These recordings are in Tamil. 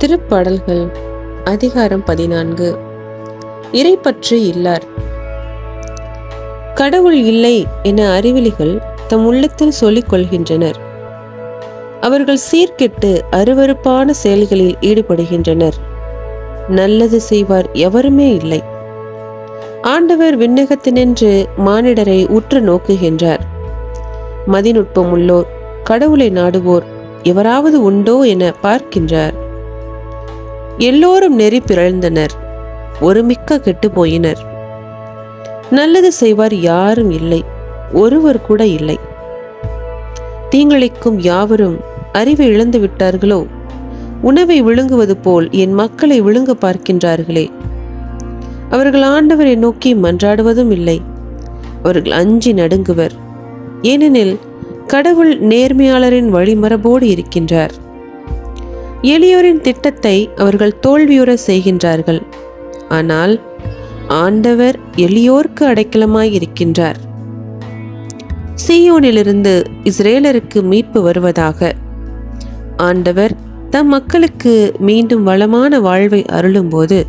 திருப்பாடல்கள் அதிகாரம் 14. இறைப்பற்று இல்லார். கடவுள் இல்லை என அறிவிலிகள் தம் உள்ளத்தில் சொல்லிக் கொள்கின்றனர். அவர்கள் சீர்கெட்டு அருவருப்பான செயல்களில் ஈடுபடுகின்றனர். நல்லது செய்வார் எவருமே இல்லை. ஆண்டவர் விண்ணகத்தினின்று மானிடரை உற்று நோக்குகின்றார். மதிநுட்பம் உள்ளோர், கடவுளை நாடுவோர் எவராவது உண்டோ என பார்க்கின்றார். எல்லோரும் நெறி பிறழ்ந்தனர், ஒருமிக்க கெட்டு போயினர். நல்லது செய்வார் யாரும் இல்லை, ஒருவர் கூட இல்லை. தீங்களிக்கும் யாவரும் அறிவை இழந்து விட்டார்களோ? உணவை விழுங்குவது போல் என் மக்களை விழுங்க பார்க்கின்றார்களே. அவர்கள் ஆண்டவரை நோக்கி மன்றாடுவதும் இல்லை. அவர்கள் அஞ்சி நடுங்குவர். ஏனெனில் கடவுள் நேர்மையாளரின் வழிமரபோடு இருக்கின்றார். எளியோரின் திட்டத்தை அவர்கள் தோல்வியுற செய்கின்றார்கள். ஆனால் ஆண்டவர் எளியோர்க்கு அடைக்கலமாய் இருக்கின்றார். சீயோனிலிருந்து இஸ்ரேலருக்கு மீட்பு வருவதாக. ஆண்டவர் தம் மக்களுக்கு மீண்டும் வளமான வாழ்வை அருளும்போது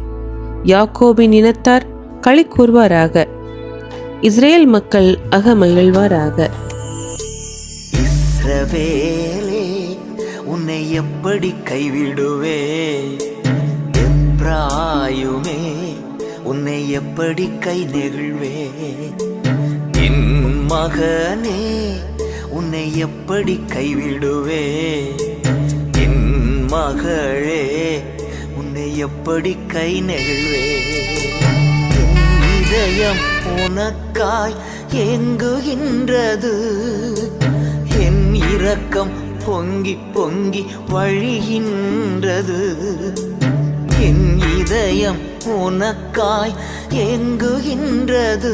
யாக்கோபின் இனத்தார் களி கூறுவாராக. இஸ்ரேல் மக்கள் அகமகிழ்வாராக. இஸ்ரவேலே, உன்னை எப்படி கைவிடுவே? எப்ராயுமே, உன்னை எப்படி கை நெகிழ்வே? என் மகனே, உன்னை எப்படி கைவிடுவே? என் மகளே, உன்னை எப்படி கை நெகிழ்வே? என் இதயம் உனக்காய் ஏங்குகின்றது. என் இரக்கம் பொங்கி பொங்கி வழிகின்றது. என் இதயம் உனக்காய் ஏங்குகின்றது.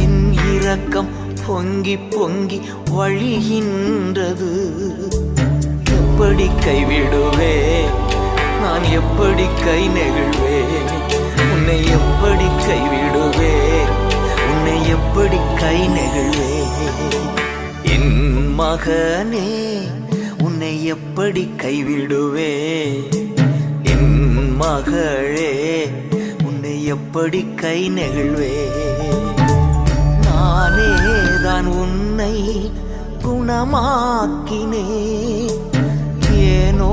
என் இரக்கம் பொங்கி பொங்கி வழிகின்றது. எப்படி கைவிடுவே? நான் எப்படி கை நெகிழ்வே? உன்னை எப்படி கைவிடுவே? உன்னை எப்படி கை நெகிழ்வே? என் மகனே, உன்னை எப்படி கைவிடுவே? என் மகளே, உன்னை எப்படி கை நெகிழ்வே? நானே தான் உன்னை குணமாக்கினே. ஏனோ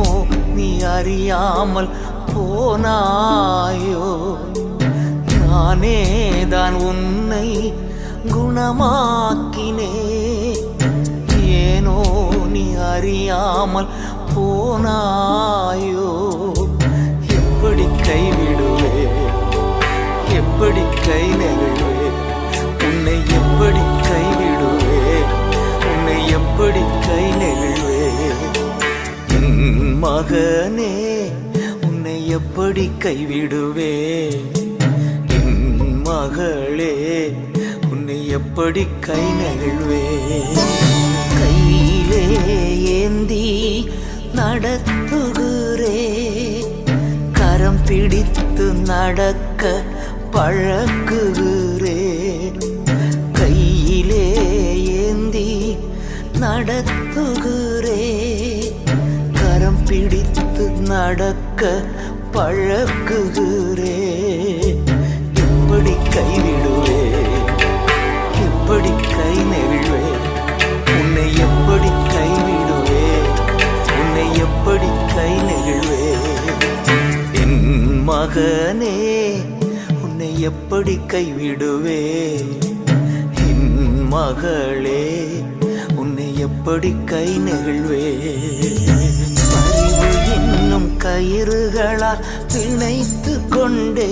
நீ அறியாமல் போனாயோ? நானே தான் உன்னை குணமாக்கினே. ஏனோ நீ அறியாமல் போனாயோ? எப்படி கைவிடுவே? எப்படி கை நெகிழ்வே? உன்னை எப்படி கைவிடுவே? உன்னை எப்படி கை நெகிழ்வே? என் மகனே, உன்னை எப்படி கைவிடுவே? என் மகளே, உன்னை எப்படி கை நெகிழ்வே? கையிலே ஏந்தி நடத்துகிறே, கரம் பிடித்து நடக்க பழக்குகிறே. கையிலே ஏந்தி நடத்துகிறே, கரம் பிடித்து நடக்க பழக்குகிறே. எப்படி கைவிடுவே? எப்படி கை நெகிழ்வே? உன்னை எப்படி கைவிடுவே? உன்னை எப்படி கை நெகிழ்வே? என் மகனே, உன்னை எப்படி கைவிடுவே? என் மகளே, உன்னை எப்படி கை நெகிழ்வே? பரிவு என்னும் கயிறுகளால் பிணைத்து கொண்டே,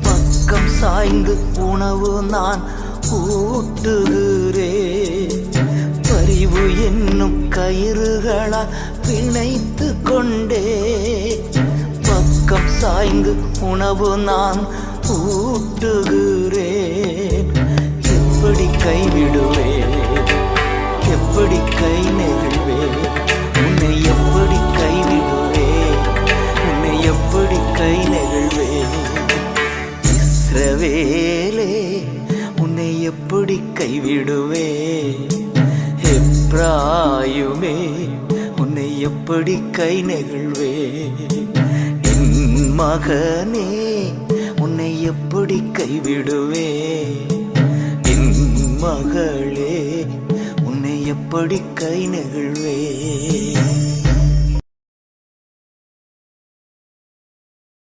பக்கம் சாய்ந்து உணவு நான் ஊட்டுகிறே. பரிவு என்னும் கயிறுகளால் பிணைத்து கொண்டே, பக்கம் சாய்ந்து உணவு நான் ஊட்டுகிறே. எப்படி கைவிடுவே? எப்படி கை நெகிழ்வே? உன்னை எப்படி கைவிடுவே? உன்னை எப்படி கை நெகிழ்வே? இஸ்ரவேலே, உன்னை எப்படி கைவிடுவே? எப்ராயுமே, உன்னை எப்படி கை நெகிழ்வே என் மகனே உன்னை எப்படி கைவிடுவே என் மகளே உன்னை எப்படி கை நெகிழ்வே